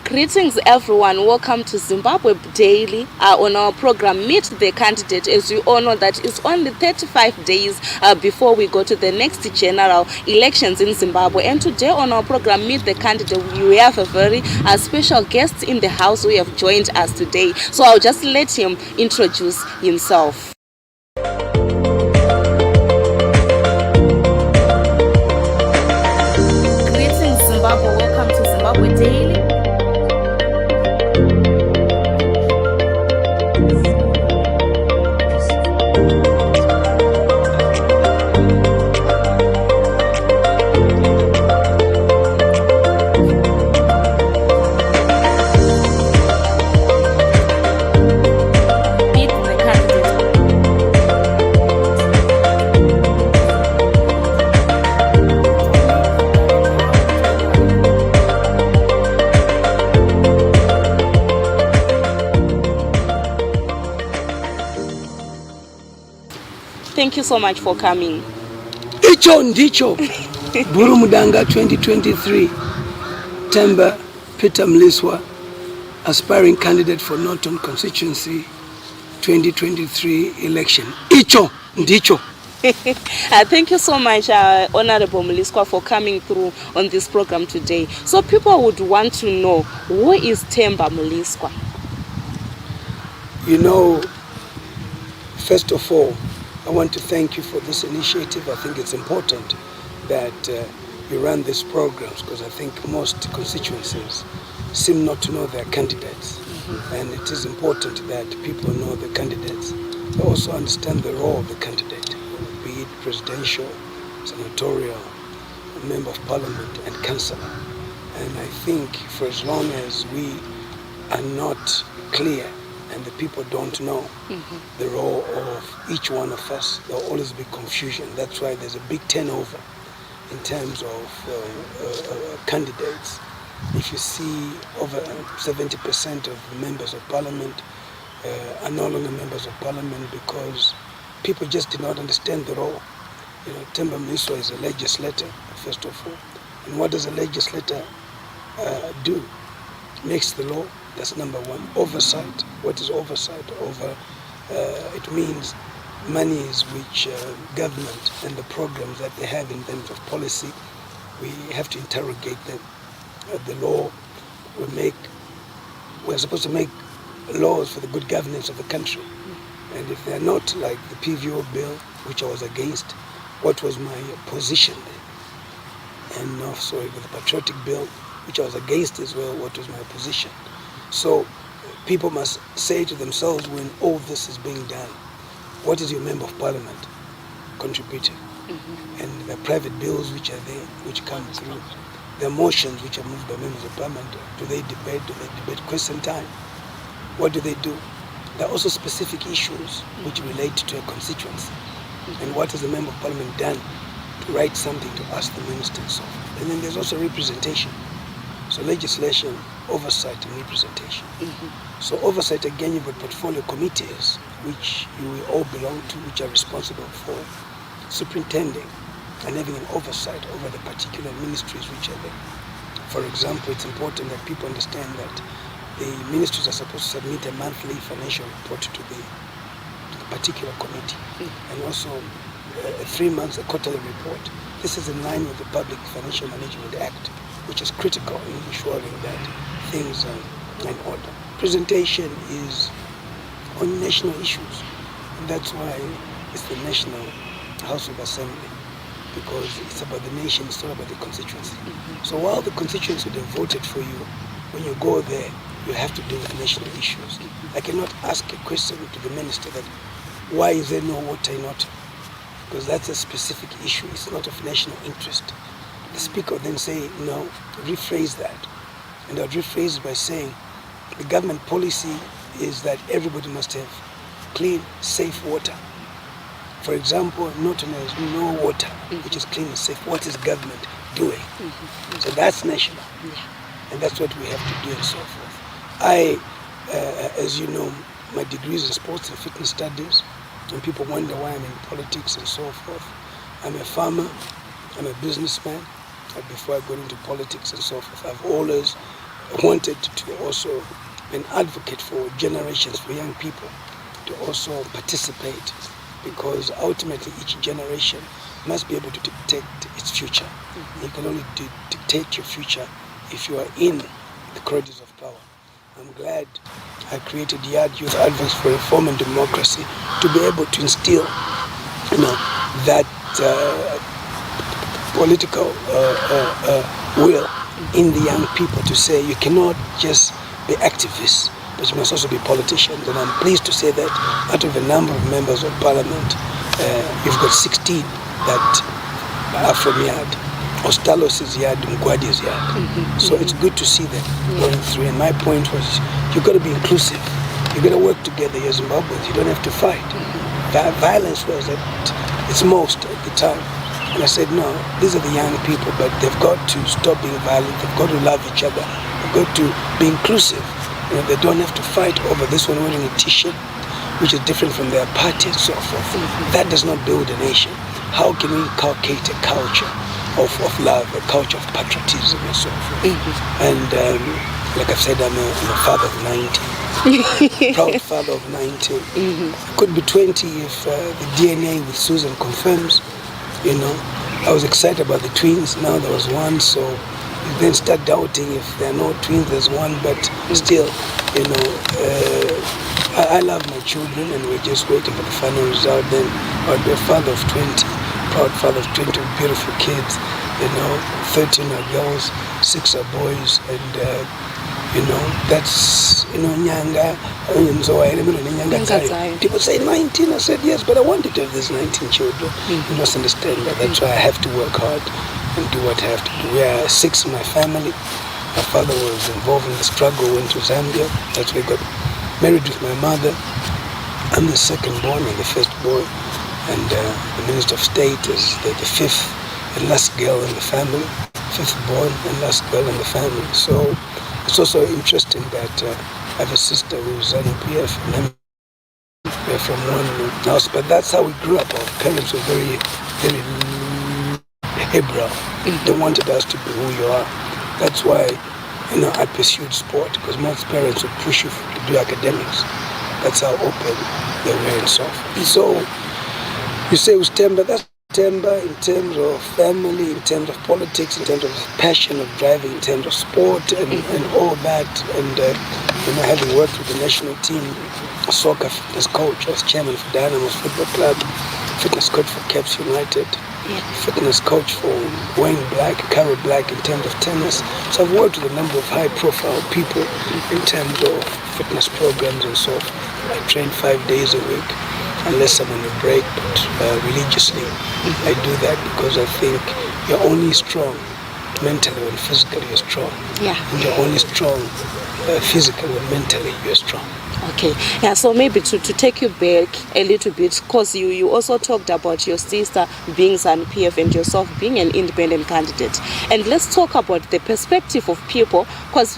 Greetings everyone, welcome to Zimbabwe Daily. On our program Meet the Candidate, as you all know that it's only 35 days before we go to the next general elections in Zimbabwe. And today on our program Meet the Candidate, we have a very special guest in the house who have joined us today. So I'll just let him introduce himself. Greetings Zimbabwe, welcome to Zimbabwe Daily. Thank you so much for coming. Icho ndicho Burumudanga 2023. Temba Peter Mliswa, aspiring candidate for Norton Constituency 2023 election. Icho ndicho. Thank you so much, Honorable Mliswa, for coming through on this program today. So people would want to know, who is Temba Mliswa? You know, first of all, I want to thank you for this initiative. I think it's important that you run these programs, because I think most constituencies seem not to know their candidates. And it is important that people know the candidates. They also understand the role of the candidate, be it presidential, senatorial, member of parliament, and councillor. And I think for as long as we are not clear and the people don't know the role of each one of us, there will always be confusion. That's why there's a big turnover in terms of candidates. If you see over 70% of members of parliament are no longer members of parliament because people just did not understand the role. You know, Temba Mliswa is a legislator, first of all. And what does a legislator do? Makes the law. That's number one. Oversight. What is oversight? It means monies which government and the programs that they have in terms of policy, we have to interrogate them. The law we're supposed to make laws for the good governance of the country. And if they're not, like the PVO bill, which I was against, what was my position then? And also with the patriotic bill, which I was against as well, what was my position? So people must say to themselves, when all this is being done, what is your member of parliament contributing? And the private bills which are there, which come through, the motions which are moved by members of parliament, do they debate? Do they debate question time? What do they do? There are also specific issues which relate to a constituency. And what has the member of parliament done to write something to ask the minister and so forth? And then there's also representation. So legislation, oversight, and representation. So oversight, again, you've got portfolio committees, which you will all belong to, which are responsible for superintending and having an oversight over the particular ministries which are there. For example, it's important that people understand that the ministries are supposed to submit a monthly financial report to the particular committee, and also 3 months a quarterly report. This is in line with the Public Financial Management Act, which is critical in ensuring that things are in order. Presentation is on national issues, and that's why it's the National House of Assembly, because it's about the nation, it's not about the constituency. So while the constituency would have voted for you, when you go there, you have to deal with national issues. I cannot ask a question to the minister that, why is there no water in Norton? Because that's a specific issue, it's not of national interest. The speaker would then say, no, rephrase that. And I'd rephrase it by saying, the government policy is that everybody must have clean, safe water. For example, Norton has no water, which is clean and safe. What is government doing? So that's national. And that's what we have to do and so forth. I, as you know, my degree is in sports and fitness studies. And people wonder why I'm in politics and so forth. I'm a farmer, I'm a businessman. Before I got into politics and so forth, I've always wanted to also be an advocate for generations, for young people to also participate, because ultimately each generation must be able to dictate its future. You can only dictate your future if you are in the corridors of power. I'm glad I created Yard Youth Advocates for Reform and Democracy to be able to instill, that political will in the young people to say you cannot just be activists, but you must also be politicians. And I'm pleased to say that out of a number of members of parliament, you've got 16 that are from Yard. Ostalos' yard, Mgwadi's yard. So it's good to see them going through. And my point was, you've got to be inclusive. You've got to work together. You're Zimbabweans. You don't have to fight. Violence was at its most at the time. And I said, no, these are the young people, but they've got to stop being violent. They've got to love each other. They've got to be inclusive. They don't have to fight over this one wearing a T-shirt, which is different from their party and so forth. That does not build a nation. How can we inculcate a culture of love, a culture of patriotism and so forth? And like I've said, I'm a father of 19. Proud father of 19. I could be 20 if the DNA with Susan confirms. I was excited about the twins. Now there was one, so you then start doubting if there are no twins. There's one, but still, I love my children, and we're just waiting for the final result. Then I'll be a father of 20, proud father of 20 beautiful kids. 13 are girls, 6 are boys, and that's Nyanga. People say 19. I said yes, but I wanted to have these 19 children. You must understand that. That's why I have to work hard and do what I have to do. We are 6 in my family. My father was involved in the struggle, went to Zambia. That's why I got married with my mother. I'm the second born and the first boy, and the Minister of State is the 5th and last girl in the family. 5th born and last girl in the family. So it's also interesting that I have a sister who's an PF, and we're from one house. But that's how we grew up. Our parents were very, very liberal. They wanted us to be who you are. That's why I pursued sport, because most parents would push you to do academics. That's how open they were and so forth. So you say it was Temba. That's Temba in terms of family, in terms of politics, in terms of passion of driving, in terms of sport and all that. And having worked with the national team, soccer fitness coach, I was chairman for Dynamo's Football Club, fitness coach for Caps United, fitness coach for Wayne Black, Carol Black in terms of tennis. So I've worked with a number of high-profile people in terms of fitness programs and so forth. I train 5 days a week, unless I'm on a break, but religiously I do that because I think you're only strong mentally when physically you're strong. And you're only strong physically when mentally you're strong. Okay, so maybe to take you back a little bit, because you also talked about your sister being an PF and yourself being an independent candidate. And let's talk about the perspective of people, because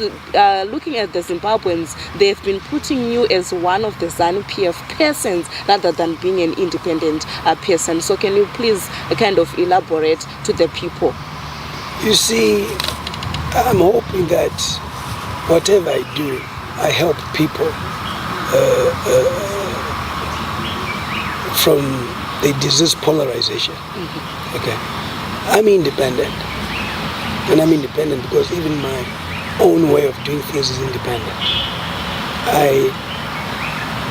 looking at the Zimbabweans, they've been putting you as one of the ZANU PF persons rather than being an independent person. So can you please kind of elaborate to the people? You see, I'm hoping that whatever I do, I help people from the disease polarization. Okay, I'm independent, and I'm independent because even my own way of doing things is independent. I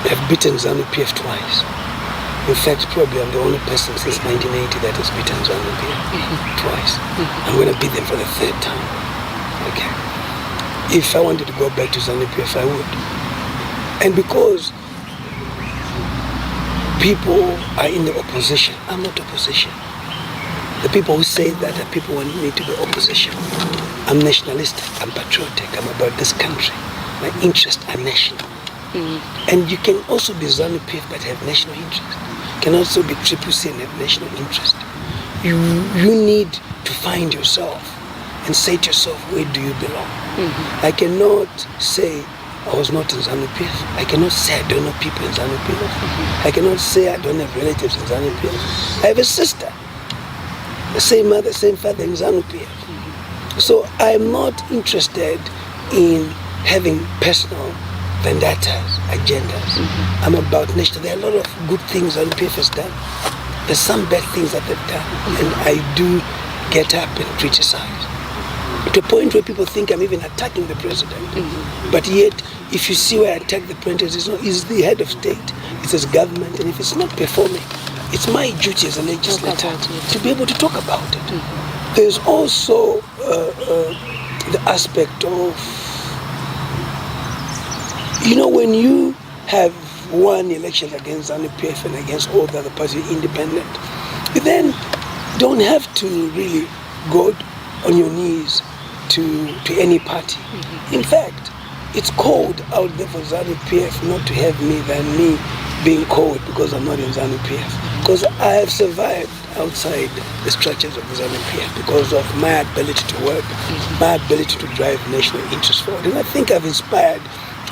have beaten ZANU PF twice. In fact, probably I'm the only person since 1980 that has beaten ZANU PF twice. I'm going to beat them for the 3rd time. Okay. If I wanted to go back to ZANU PF, I would. And because people are in the opposition, I'm not opposition. The people who say that are people who want me to be opposition. I'm nationalistic, I'm patriotic, I'm about this country. My interests are national. And you can also be ZANU PF but have national interest. You can also be CCC and have national interest. You need to find yourself and say to yourself, where do you belong? I cannot say I was not in ZANU PF. I cannot say I don't know people in ZANU PF. I cannot say I don't have relatives in ZANU PF. I have a sister, the same mother, same father in ZANU PF. So I'm not interested in having personal vendettas, agendas. I'm about nature. There are a lot of good things ZANU-PF has done. There's some bad things that they've done, and I do get up and criticize. To a point where people think I'm even attacking the president. But yet, if you see where I attack the president, he's the head of state, it's his government, and if it's not performing, it's my duty as a legislator to be able to talk about it. There's also the aspect of, when you have won elections against ZANU-PF and against all the other parties, independent, you then don't have to really go on your knees to any party. In fact, it's called out there for ZANU-PF not to have me than me being called because I'm not in ZANU-PF. Because I have survived outside the structures of the ZANU-PF because of my ability to work, my ability to drive national interest forward. And I think I've inspired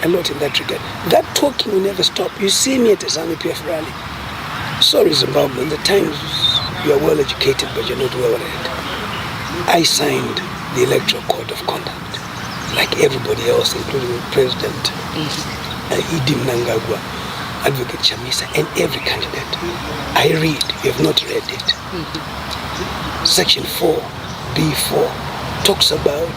a lot in that regard. That talking will never stop. You see me at a ZANU-PF rally. Sorry, Zimbabwean, the times you are well educated but you're not well read. I signed the Electoral Code of Conduct, like everybody else, including President Idi Mnangagwa, Advocate Chamisa, and every candidate. I read, you have not read it. Section 4B4 talks about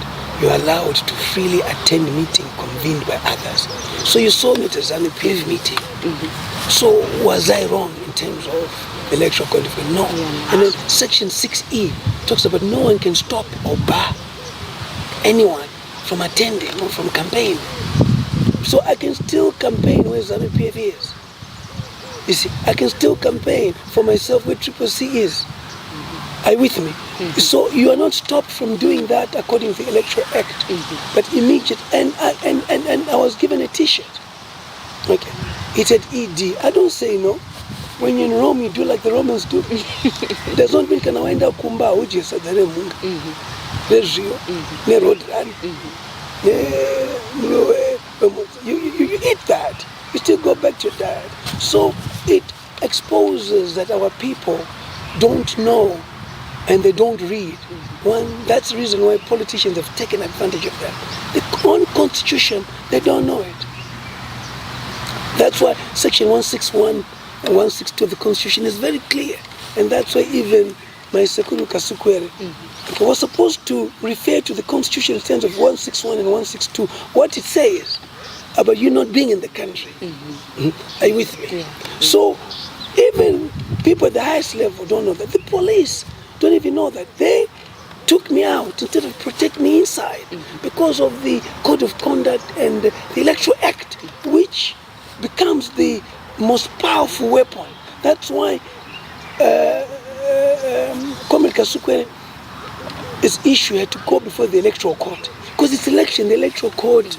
you're allowed to freely attend meeting convened by others. So you saw me at a ZANU-PF meeting. So was I wrong in terms of the electoral code? No. And then section 6E talks about no one can stop or bar anyone from attending or from campaigning. So I can still campaign where ZANU-PF is. You see, I can still campaign for myself where CCC is. Are you with me? So you are not stopped from doing that according to the Electoral Act. But immediate, and I was given a T-shirt. Okay, it said ED. I don't say no. When you're in Rome, you do like the Romans do. It does not mean kana waenda kumba uje sadare munga. Rezio, ne road run. You eat that. You still go back to your diet. So it exposes that our people don't know and they don't read. That's the reason why politicians have taken advantage of that. The own constitution, they don't know it. That's why section 161 and 162 of the constitution is very clear. And that's why even my Sekuru Kasukwere was supposed to refer to the constitution in terms of 161 and 162, what it says about you not being in the country. Are you with me? So even people at the highest level don't know that. The police don't even know that. They took me out instead of protect me inside because of the code of conduct and the Electoral Act, which becomes the most powerful weapon. That's why Comrade Kasukwere, his issue had to go before the Electoral Court. Because it's election, the Electoral Court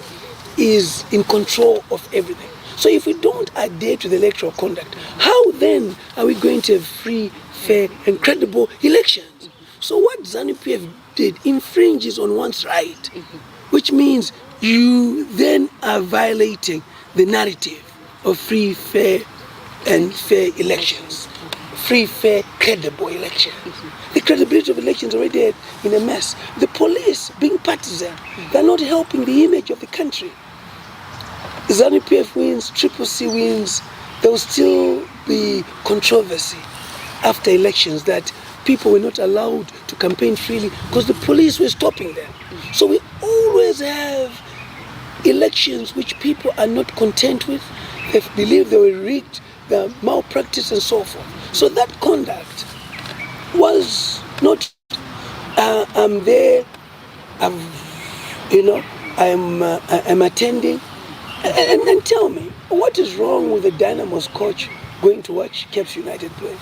is in control of everything. So if we don't adhere to the electoral conduct, how then are we going to have free, fair, and credible elections? So what ZANU-PF did infringes on one's right, which means you then are violating the narrative of free, fair, and fair elections. Free, fair, credible elections. The credibility of elections already in a mess. The police being partisan, they're not helping the image of the country. ZANU-PF wins, CCC wins, there will still be controversy after elections that people were not allowed to campaign freely because the police were stopping them. So we always have elections which people are not content with. They believe they were rigged, they are malpractice and so forth. So that conduct was not, I'm there, I'm attending. And tell me, what is wrong with the Dynamo's coach going to watch Caps United play?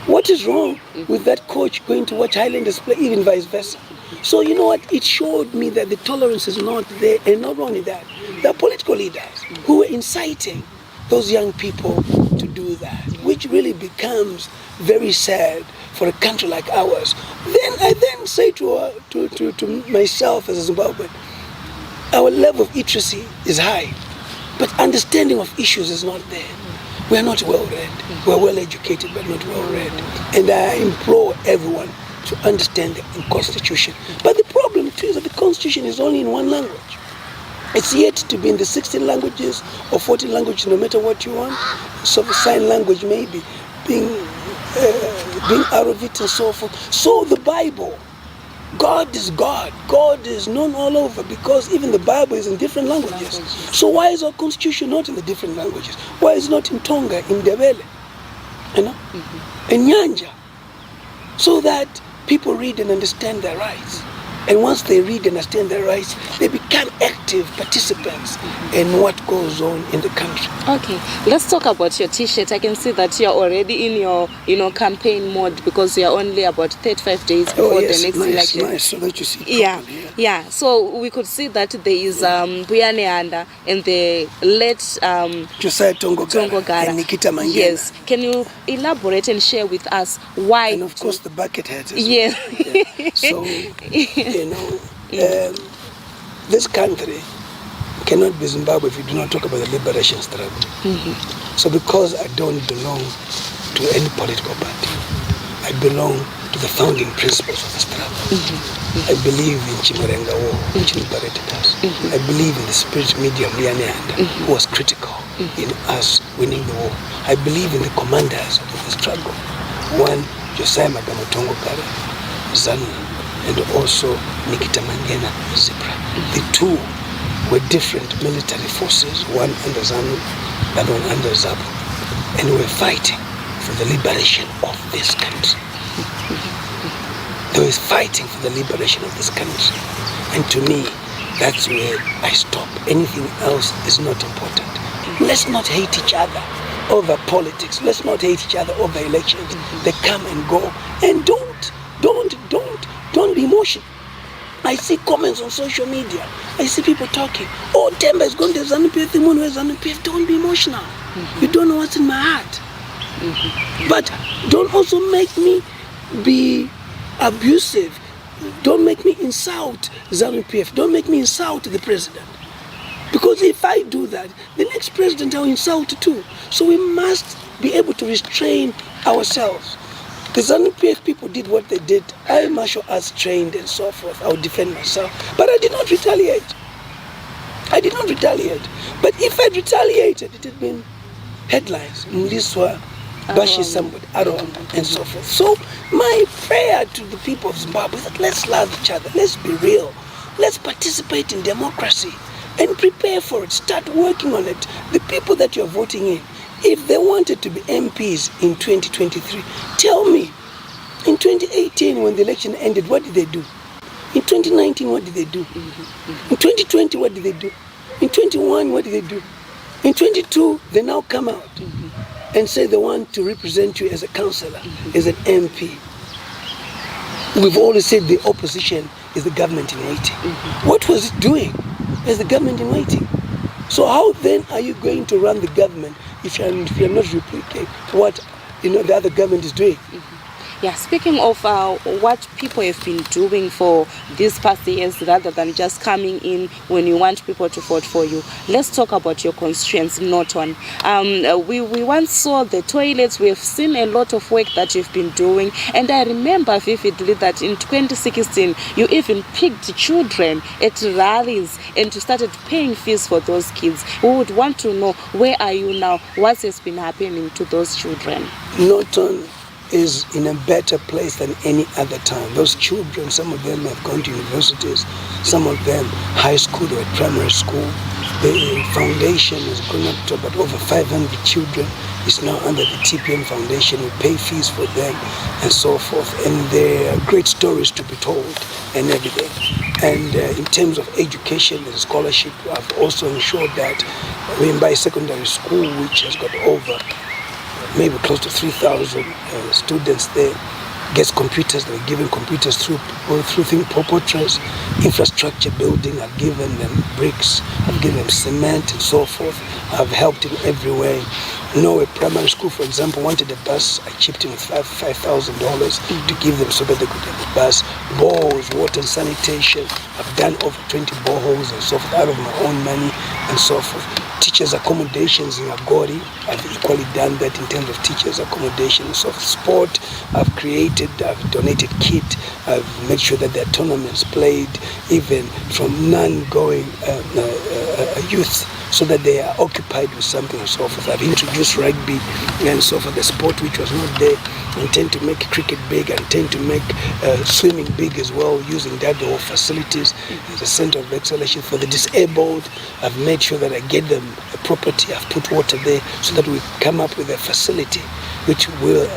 What is wrong with that coach going to watch Highlanders play, even vice versa? So you know what? It showed me that the tolerance is not there. And not only that, there are political leaders who were inciting those young people to do that, which really becomes very sad for a country like ours. Then I then say to myself as a Zimbabwean, our level of literacy is high, but understanding of issues is not there. We are not well read. We are well educated, but not well read. And I implore everyone to understand the Constitution. But the problem too is that the Constitution is only in one language. It's yet to be in the 16 languages or 14 languages, no matter what you want. So the sign language maybe being out of it and so forth. So the Bible, God is God. God is known all over because even the Bible is in different languages. So why is our constitution not in the different languages? Why is it not in Tonga, in Ndebele, in Nyanja? So that people read and understand their rights. And once they read and understand their rights, they become active participants in what goes on in the country. Okay, let's talk about your T-shirt. I can see that you're already in your campaign mode because you're only about 35 days before the next election. Nice, so that you see Yeah. So we could see that there is Buyaneanda and the late Josiah Tongogara and Nikita Mangena. Yes, can you elaborate and share with us why? And of course the bucket heads as yes. well. Yeah. So this country cannot be Zimbabwe if you do not talk about the liberation struggle. So because I don't belong to any political party, I belong to the founding principles of the struggle. I believe in Chimurenga War, which liberated us. I believe in the spirit medium Lianeanda, who was critical in us winning the war. I believe in the commanders of the struggle. One, Josiah Magamotongo Kare, Zanu, and also Nikita Mangena Zipra. The two were different military forces, one under Zanu, the other one under Zabu, and we were fighting for the liberation of this country. They were fighting for the liberation of this country. And to me, that's where I stop. Anything else is not important. Let's not hate each other over politics. Let's not hate each other over elections. They come and go. And don't be emotional. I see comments on social media. I see people talking. Oh, Temba is going to ZANU-PF. Don't be emotional. You don't know what's in my heart. But don't also make me be abusive. Don't make me insult ZANU-PF. Don't make me insult the president. Because if I do that, the next president I will insult too. So we must be able to restrain ourselves. The ZANU-PF people did what they did. I martial arts trained and so forth. I would defend myself. But I did not retaliate. But if I retaliated, it had been headlines. Mliswa, Bashi somebody, Aron, and so forth. So my prayer to the people of Zimbabwe is that let's love each other. Let's be real. Let's participate in democracy and prepare for it. Start working on it. The people that you're voting in, if they wanted to be MPs in 2023, tell me, in 2018 when the election ended, what did they do? In 2019, what did they do? In 2020, what did they do? In 21, what did they do? In 22, they now come out and say they want to represent you as a councillor, as an MP. We've always said the opposition is the government in waiting. What was it doing as the government in waiting? So how then are you going to run the government if you're not replicating what the other government is doing? Yeah, speaking of what people have been doing for these past years rather than just coming in when you want people to vote for you, let's talk about your constituency, Norton. We once saw the toilets. We have seen a lot of work that you've been doing, and I remember vividly that in 2016 you even picked children at rallies and you started paying fees for those kids. We would want to know, where are you now? What has been happening to those children? Norton is in a better place than any other time. Those children, some of them have gone to universities, some of them high school or primary school. The foundation has gone up to about over 500 children. It's now under the TPN Foundation. We pay fees for them and so forth. And there are great stories to be told and everything. And in terms of education and scholarship, I've also ensured that Wimbai Secondary School, which has got over maybe close to 3,000 students there, gets computers. They're given computers through Think Portraits, infrastructure building. I've given them bricks, I've given them cement and so forth. I've helped in every way. A primary school, for example, wanted a bus. I chipped in with $5,000 to give them so that they could have a bus. Boreholes, water and sanitation. I've done over 20 boreholes and so forth out of my own money and so forth. teachers' accommodations in Agori. I've equally done that in terms of teachers' accommodations. Of sport, I've donated kit, I've made sure that there are tournaments played, even from non-going youth, so that they are occupied with something and so forth. I've introduced rugby and so forth, the sport which was not there. I intend to make cricket big, I intend to make swimming big as well, using Dado facilities as a center of excellence for the disabled. I've made sure that I get them a property, I've put water there so that we come up with a facility which will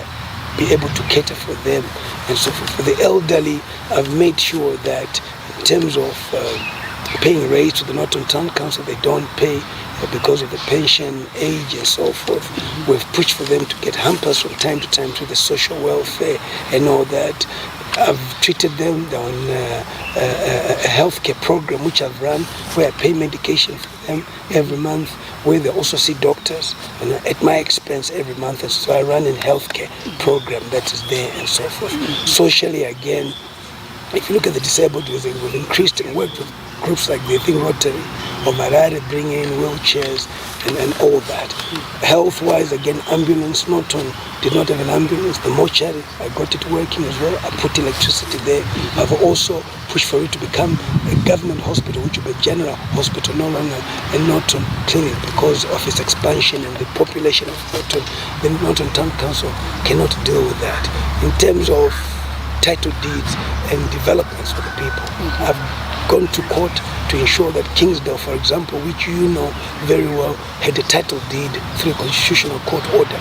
be able to cater for them and so forth. For the elderly, I've made sure that in terms of paying rates to the Norton Town Council, they don't pay because of the pension age and so forth. We've pushed for them to get hampers from time to time through the social welfare and all that. I've treated them on a healthcare program which I've run, where I pay medication for them every month, where they also see doctors and at my expense every month. And so I run a healthcare program that is there and so forth. Socially, again, if you look at the disabled, we've increased and worked with groups like the Rotary or Marare, bring in wheelchairs and all that. Health-wise, again, ambulance, Norton did not have an ambulance. The mortuary, I got it working as well. I put electricity there. I've also pushed for it to become a government hospital, which will be a general hospital, no longer a Norton clinic, because of its expansion and the population of Norton. The Norton Town Council cannot deal with that. In terms of title deeds and developments for the people, I've gone to court to ensure that Kingsdale, for example, which you know very well, had a title deed through a constitutional court order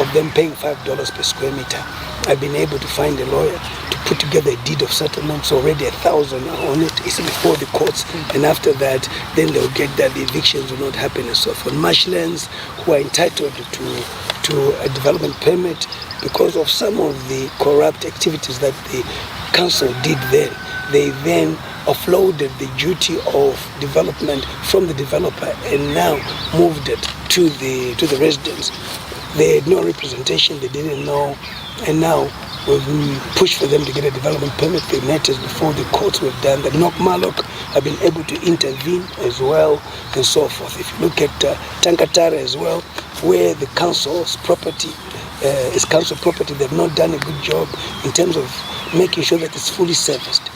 of them paying $5 per square meter. I've been able to find a lawyer to put together a deed of settlement, so already 1,000 on it. It's before the courts, and after that, then they'll get that the evictions will not happen and so forth. Marshlands, who are entitled to a development permit, because of some of the corrupt activities that the council did then, they then offloaded the duty of development from the developer and now moved it to the residents. They had no representation, they didn't know, and now we've pushed for them to get a development permit. The matters before the courts, we've done that. Nok Malok have been able to intervene as well and so forth. If you look at Tankatara as well, where the council's property is council property, they've not done a good job in terms of making sure that it's fully serviced.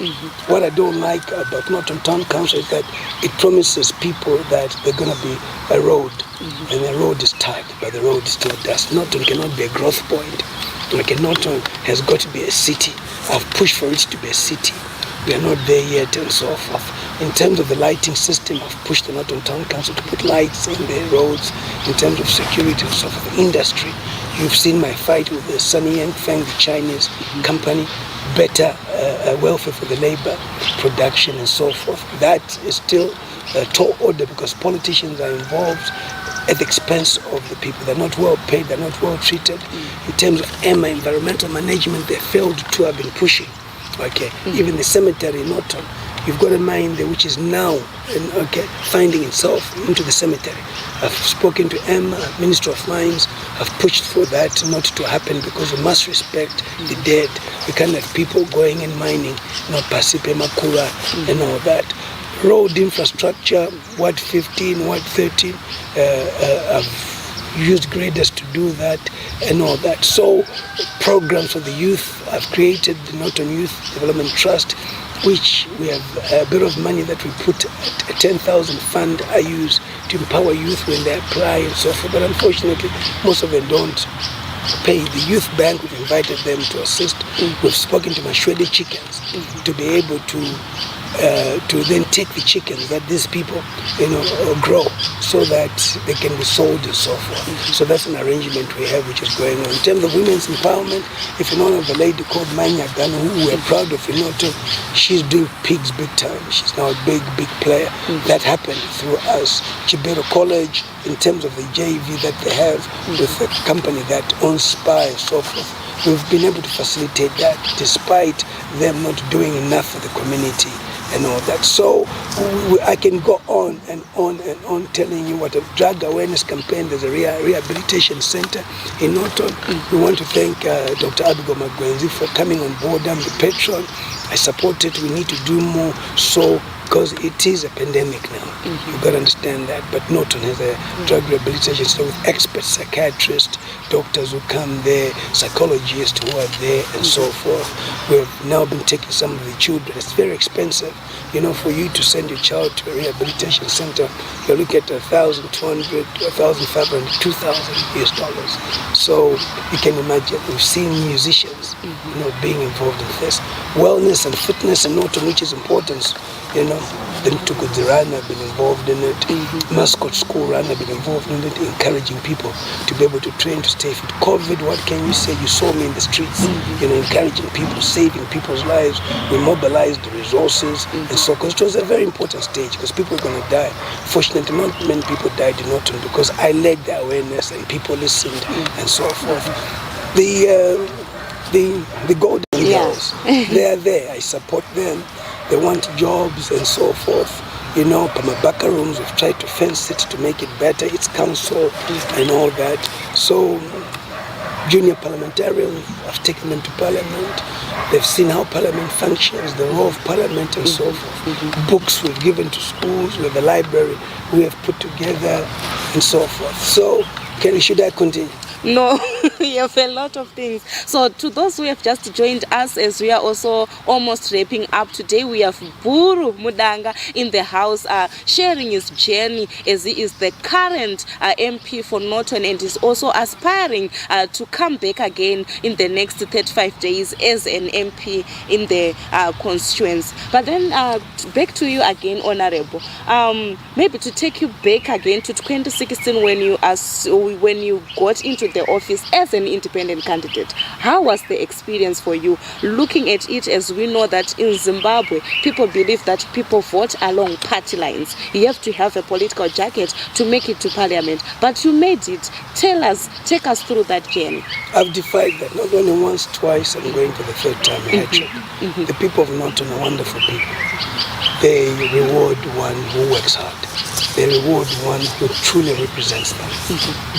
What I don't like about Norton Town Council is that it promises people that they're going to be a road, and the road is tight, but the road is still dust. Norton cannot be a growth point. Like Norton has got to be a city. I've pushed for it to be a city. We are not there yet and so forth. In terms of the lighting system, I've pushed the Norton Town Council to put lights in the roads. In terms of security and so forth, the industry. You've seen my fight with the Sunny Feng, the Chinese company, better welfare for the labor, production and so forth. That is still a tall order because politicians are involved at the expense of the people. They're not well paid, they're not well treated. In terms of EMA, environmental management, they failed to have been pushing. Okay, even the cemetery in Norton, you've got a mine there which is now finding itself into the cemetery. I've spoken to EMA, Minister of Mines. I've pushed for that not to happen because we must respect the dead. We can't have people going and mining, Pasipe, Makura, and all that. Road infrastructure, Ward 15, Ward 13, I've used graders to do that and all that. So programs for the youth, I've created the Norton Youth Development Trust, which we have a bit of money that we put at a 10,000 fund I use to empower youth when they apply and so forth. But unfortunately, most of them don't pay. The youth bank, we've invited them to assist. We've spoken to Mashwede chickens to be able to then take the chickens that these people grow so that they can be sold and so forth. So that's an arrangement we have which is going on. In terms of women's empowerment, if you know of a lady called Manya Gano, who we're proud of, she's doing pigs big time. She's now a big player. That happened through us. Chibero College, in terms of the JV that they have with a company that owns Spa and so forth, we've been able to facilitate that despite them not doing enough for the community and all that. So I can go on and on telling you what a drug awareness campaign. There's a rehabilitation center in Norton. We want to thank Dr. Abigail Magwenzi for coming on board. I'm the patron. I support it. We need to do more. So because it is a pandemic now. You've got to understand that. But Norton has a drug rehabilitation center with experts, psychiatrists, doctors who come there, psychologists who are there, and so forth. We've now been taking some of the children. It's very expensive, you know, for you to send your child to a rehabilitation center. You look at $1,200, $1,500, $2,000. So you can imagine. We've seen musicians, you know, being involved in this. Wellness and fitness in Norton, which is important. You know, the Mtukudzi run have been involved in it. Mascot school run have been involved in it, encouraging people to be able to train to stay fit. COVID, what can you say? You saw me in the streets, you know, encouraging people, saving people's lives. We mobilized the resources and so, because it was a very important stage, because people were going to die. Fortunately, not many people died in Norton because I led the awareness and people listened and so forth. The golden girls, they are there. I support them. They want jobs and so forth. You know, Pamabaka rooms, we've tried to fence it to make it better. It's council and all that. So, junior parliamentarians, I've taken them to parliament. They've seen how parliament functions, the role of parliament and so forth. Books we've given to schools, with the library we have put together and so forth. So, should I continue? No, you have a lot of things. So to those who have just joined us, as we are also almost wrapping up today, we have Buru Mudanga in the house, sharing his journey as he is the current MP for Norton, and is also aspiring to come back again in the next 35 days as an MP in the constituency. But then back to you again, Honorable. Maybe to take you back again to 2016 when you got into the office as an independent candidate. How was the experience for you, looking at it, as we know that in Zimbabwe people believe that people vote along party lines? You have to have a political jacket to make it to parliament, but you made it. Take us through that journey. I've defied that, not only once, twice. I'm going for the third time. The people of Norton are wonderful people. They reward one who works hard. They reward one who truly represents them.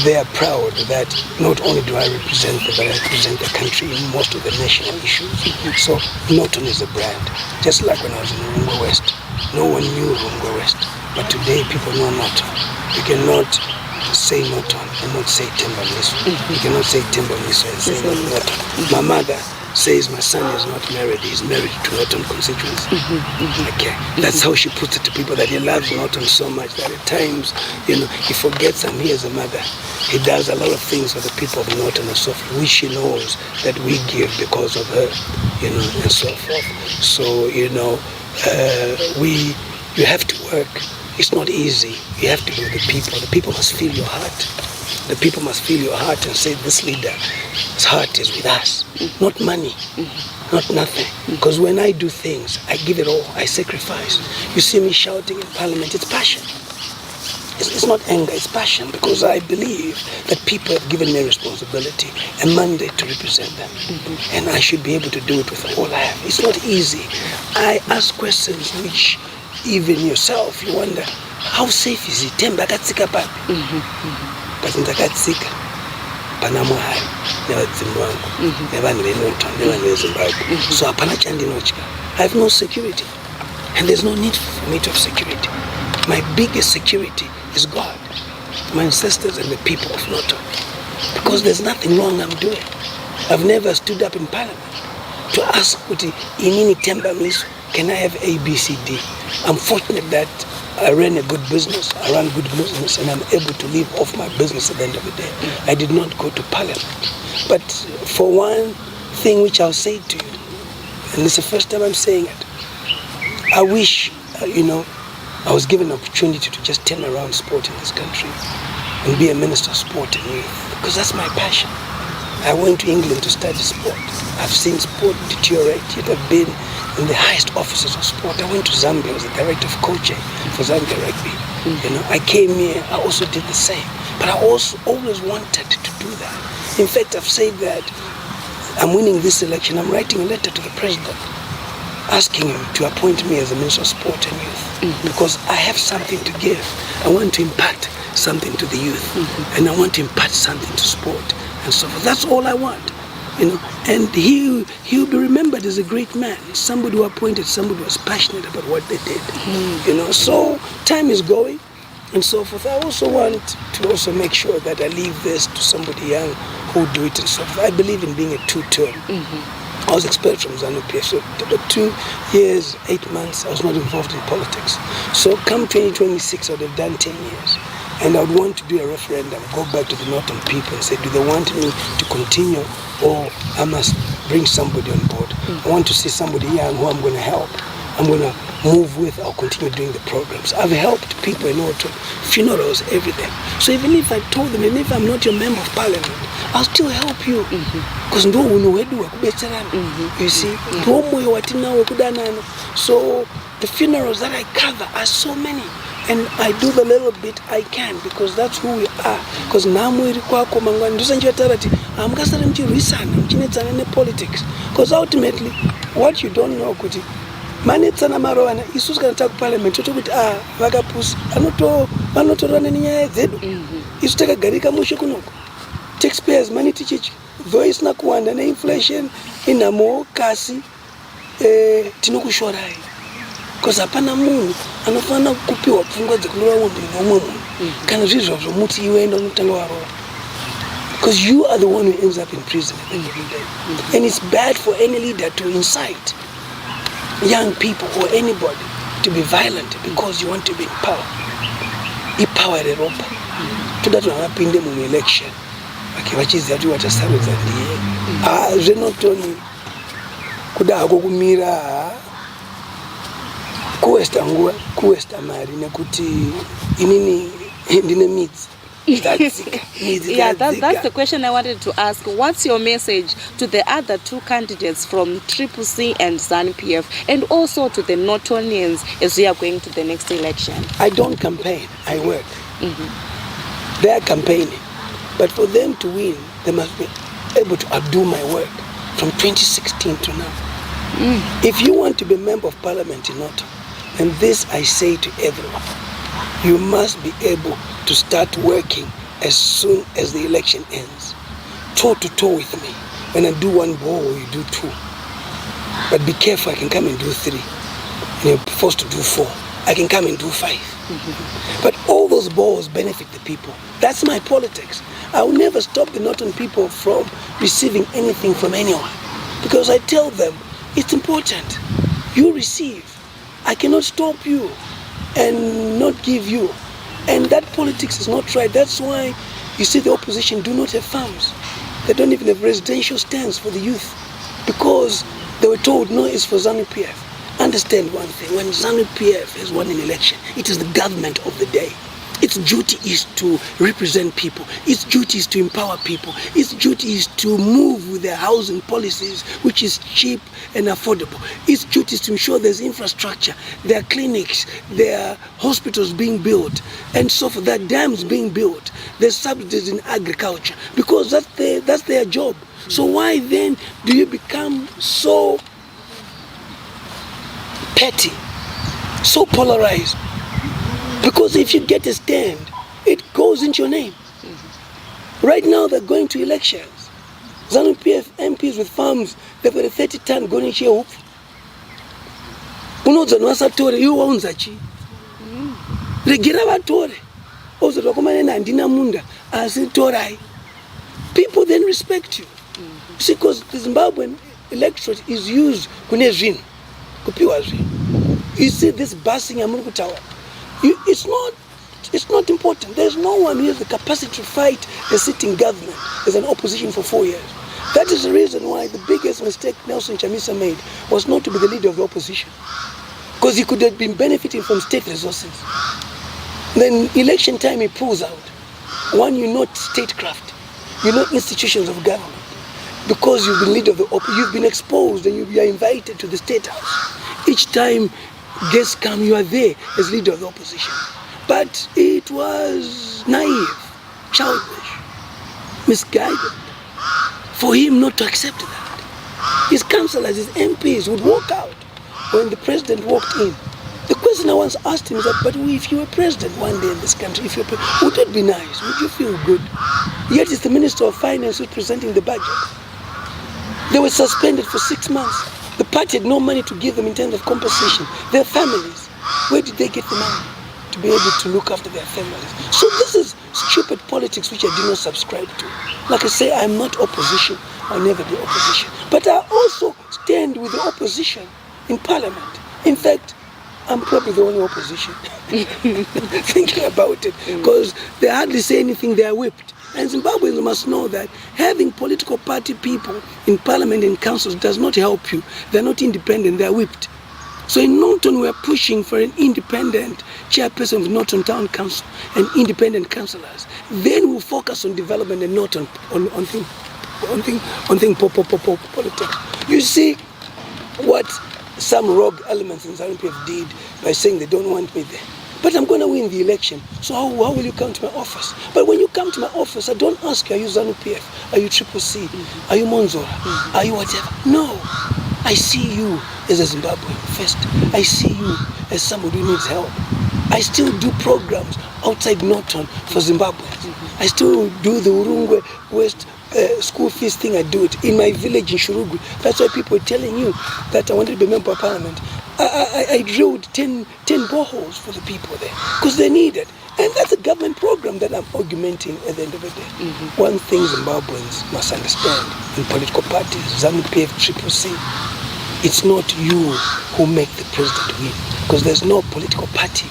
They are proud that not only do I represent them, but I represent the country in most of the national issues. So Norton is a brand. Just like when I was in Runga West, no one knew Runga West. But today people know Norton. You cannot say Norton and not say Temba Mliswa. You cannot say Temba Mliswa and say not Norton. My mother says my son is not married, he's married to Norton Constituency. Okay. That's how she puts it to people, that he loves Norton so much that at times, you know, he forgets I'm here as a mother. He does a lot of things for the people of Norton and so forth, which she knows that we give because of her, you know, and so forth. So, you know, you have to work. It's not easy. You have to be with the people. The people must feel your heart. The people must feel your heart and say, this leader's heart is with us. Not money, not nothing. Because when I do things, I give it all, I sacrifice. You see me shouting in parliament, it's passion. It's not anger, it's passion, because I believe that people have given me responsibility, a mandate to represent them. And I should be able to do it with all I have. It's not easy. I ask questions which even yourself, you wonder, how safe is it? Temba katsika papi. Kasi ndakatsika panamo hai nevadzimbi vangu nevanhu veNorton nevanhu veZimbabwe. So hapana chandinotya. I have no security, and there's no need for me to have security. My biggest security is God, my ancestors and the people of Norton, because there's nothing wrong I'm doing. I've never stood up in parliament to ask kuti inini Temba Mliswa, can I have A, B, C, D? I'm fortunate that I ran a good business, I ran good business, and I'm able to live off my business at the end of the day. I did not go to parliament. But for one thing which I'll say to you, and it's the first time I'm saying it, I wish, you know, I was given an opportunity to just turn around sport in this country and be a minister of sport and youth, because that's my passion. I went to England to study sport. I've seen sport deteriorate, yet I've been in the highest offices of sport. I went to Zambia, I was the director of coaching for Zambia Rugby. You know, I came here, I also did the same. But I also always wanted to do that. In fact, I've said that I'm winning this election. I'm writing a letter to the president asking him to appoint me as a minister of sport and youth, because I have something to give. I want to impart something to the youth, and I want to impart something to sport and so forth. That's all I want. and he'll be remembered as a great man, somebody who appointed, somebody who was passionate about what they did. So time is going and so forth. I also want to also make sure that I leave this to somebody young who do it and so forth. I believe in being a two-term. I was expelled from ZANU-PF, so about 2 years, 8 months, I was not involved in politics. So come 2026, I would have done 10 years. And I would want to do a referendum, go back to the Norton people and say, do they want me to continue or I must bring somebody on board? I want to see somebody young who I'm going to help. I'm going to move with, I'll continue doing the programs. I've helped people in Norton, funerals, everything. So even if I told them, even if I'm not your member of parliament, I'll still help you. Because you see, so the funerals that I cover are so many. And I do the little bit I can because that's who we are. Because politics. Because ultimately, what you don't know, manetsana marowana isusu kana takuparliament totokuti vakapusa vanotorana nenyaya dzedu isu takagarika mushe kunoko taxpayers money tichichi though isina kuwanda neinflation inamo kasi tinokushorai because hapana munhu anofanira kupiwa pfungwa dzekurova umbi nomwe munhu kana zvizvozvo muti iwe enda unotanga warova because you are the one who ends up in prison at the end of the day. And it's bad for any leader to incite young people or anybody to be violent because you want to be in power. Ipower Europa. To that one happened in the election. Okay, what is that? What a savage idea. Zenotoni kuda kumira kuesta ngua kuesta mari nekuti inini ndine midzi. That's the question I wanted to ask. What's your message to the other two candidates from CCC and ZANU-PF and also to the Nortonians as we are going to the next election? I don't campaign, I work. They are campaigning. But for them to win, they must be able to outdo my work from 2016 to now. If you want to be a member of parliament in Norton, and this I say to everyone, you must be able to start working as soon as the election ends. Toe to toe with me. When I do one ball, you do two. But be careful, I can come and do 3. And you're forced to do 4. I can come and do 5. But all those balls benefit the people. That's my politics. I will never stop the Norton people from receiving anything from anyone. Because I tell them, it's important. You receive. I cannot stop you and not give you. And that politics is not right. That's why you see the opposition do not have farms. They don't even have residential stands for the youth because they were told no, it's for ZANU-PF. Understand one thing, when ZANU-PF has won an election, it is the government of the day. Its duty is to represent people. Its duty is to empower people. Its duty is to move with their housing policies, which is cheap and affordable. Its duty is to ensure there's infrastructure, there are clinics, there are hospitals being built, and so forth. There are dams being built. There's subsidies in agriculture, because that's their job. So why then do you become so petty, so polarized? Because if you get a stand, it goes into your name. Right now they're going to elections. ZANU-PF MPs with farms, they've got a 30-ton going into your hoop. Unoza nwasatore, you waunzachi. Regira vatore. Ozo twakomana andina munda, asitorai. People then respect you. See, because the Zimbabwean electorate is used kune zvinhu, kupiwa zvinhu. You see this busing amuri kutaura. It's not important. There's no one who has the capacity to fight the sitting government as an opposition for 4 years. That is the reason why the biggest mistake Nelson Chamisa made was not to be the leader of the opposition. Because he could have been benefiting from state resources. Then election time he pulls out. One, you're not statecraft. You're not institutions of government. Because you've been leader of the opposition, you've been exposed and you are invited to the state house. Each time guests come, you are there as leader of the opposition. But it was naive, childish, misguided for him not to accept that. His councillors, his MPs would walk out when the president walked in. The question I once asked him is that, but if you were president one day in this country, would it be nice? Would you feel good? Yet it's the Minister of Finance who's presenting the budget. They were suspended for 6 months. The party had no money to give them in terms of compensation. Their families, where did they get the money to be able to look after their families? So this is stupid politics which I do not subscribe to. Like I say, I'm not opposition. I'll never be opposition. But I also stand with the opposition in parliament. In fact, I'm probably the only opposition thinking about it, because they hardly say anything, they are whipped. And Zimbabweans must know that having political party people in parliament and councils does not help you. They're not independent, they're whipped. So in Norton, we're pushing for an independent chairperson of Norton Town Council and independent councillors. Then we'll focus on development and not on politics. You see what some rogue elements in ZANU-PF did by saying they don't want me there. But I'm going to win the election. So how will you come to my office? But when you come to my office, I don't ask you, are you ZANU-PF? Are you Triple C? Are you Monzora? Are you whatever? No. I see you as a Zimbabwean first. I see you as somebody who needs help. I still do programs outside Norton for Zimbabweans. I still do the Urungwe West school fees thing. I do it in my village in Shurugwi. That's why people are telling you that I wanted to be a member of parliament. I drilled 10 boreholes for the people there because they need it. And that's a government program that I'm augmenting at the end of the day. One thing Zimbabweans must understand in political parties, ZANU-PF, Triple C, it's not you who make the president win, because there's no political party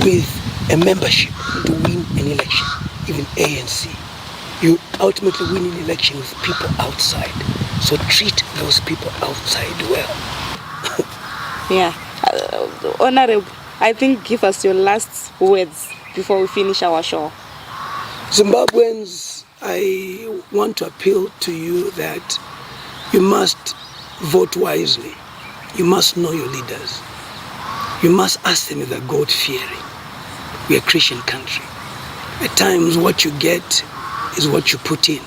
with a membership to win an election, even ANC. You ultimately win an election with people outside. So treat those people outside well. Yeah. Honorable, I think give us your last words before we finish our show. Zimbabweans, I want to appeal to you that you must vote wisely. You must know your leaders. You must ask them if they're God-fearing. We're a Christian country. At times what you get is what you put in.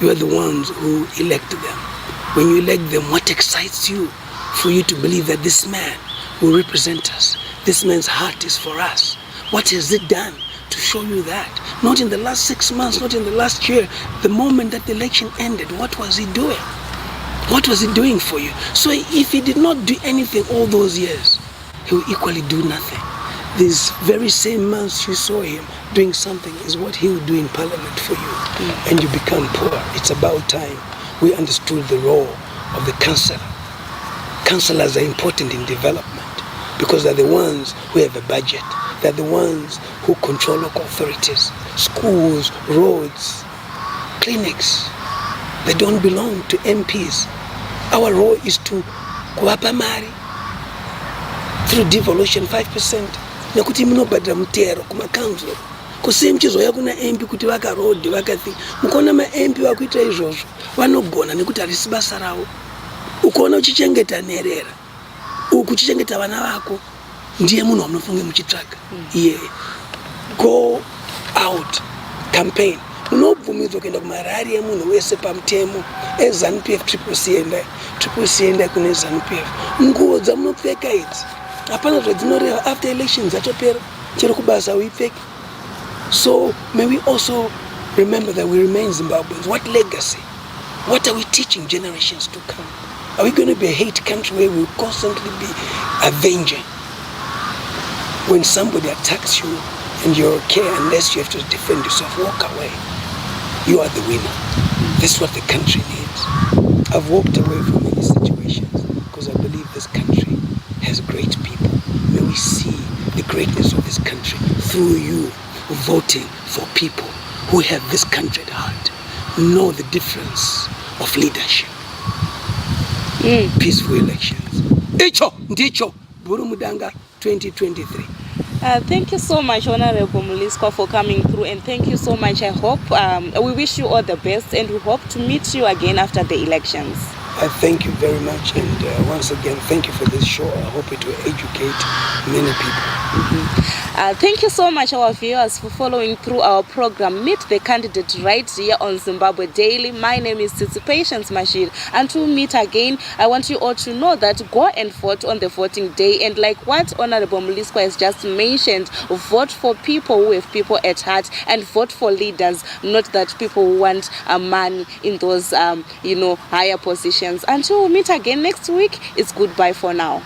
You are the ones who elect them. When you elect them, what excites you for you to believe that this man will represent us? This man's heart is for us. What has it done to show you that? Not in the last 6 months, not in the last year. The moment that the election ended, what was he doing? What was he doing for you? So if he did not do anything all those years, he will equally do nothing. These very same months you saw him doing something is what he will do in parliament for you. And you become poor. It's about time we understood the role of the councillor. Councillors are important in development because they're the ones who have a budget. They're the ones who control local authorities, schools, roads, clinics. They don't belong to MPs. Our role is to kuwapa mari through devolution 5%. Nekuti munobhadhira mutero kumakanzuro. Kusei mchizoya kuna MP kuti vaka road vakathi. Mukaona ma MP vakuita izvozvo vanogona nekuti harisi basa ravo. Ukaona uchichengeta nherera, ukuchichengeta vana vako, ndiye munhu wamunofunge muchitsvaga. Go out, campaign. Munobvumidzwa kuenda kumarari emunhu wese pamutemo eZANU-PF Triple C enda kune ZANU-PF. Nguo dzamunopfeka idzi hapana zvadzinoreva after elections dzatopera chero kubasa uipfeke. So may we also remember that we remain Zimbabweans. What legacy? What are we teaching generations to come? Are we going to be a hate country where we'll constantly be avenging? When somebody attacks you and you're okay, unless you have to defend yourself, walk away. You are the winner. That's what the country needs. I've walked away from many situations because I believe this country has great people. May we see the greatness of this country through you voting for people who have this country at heart. Know the difference of leadership. Peaceful elections. Icho, ndicho, Burumudanga 2023. Thank you so much, Honorable Mliswa, for coming through, and thank you so much. I hope we wish you all the best, and we hope to meet you again after the elections. I thank you very much, and once again, thank you for this show. I hope it will educate many people. Thank you so much, our viewers, for following through our program Meet the Candidate right here on Zimbabwe Daily. My name is Patience Mashir. Until we meet again, I want you all to know that go and vote on the voting day. And like what Honorable Mliswa has just mentioned, vote for people who have people at heart, and vote for leaders, not that people who want a man in those higher positions. Until we meet again next week, it's goodbye for now.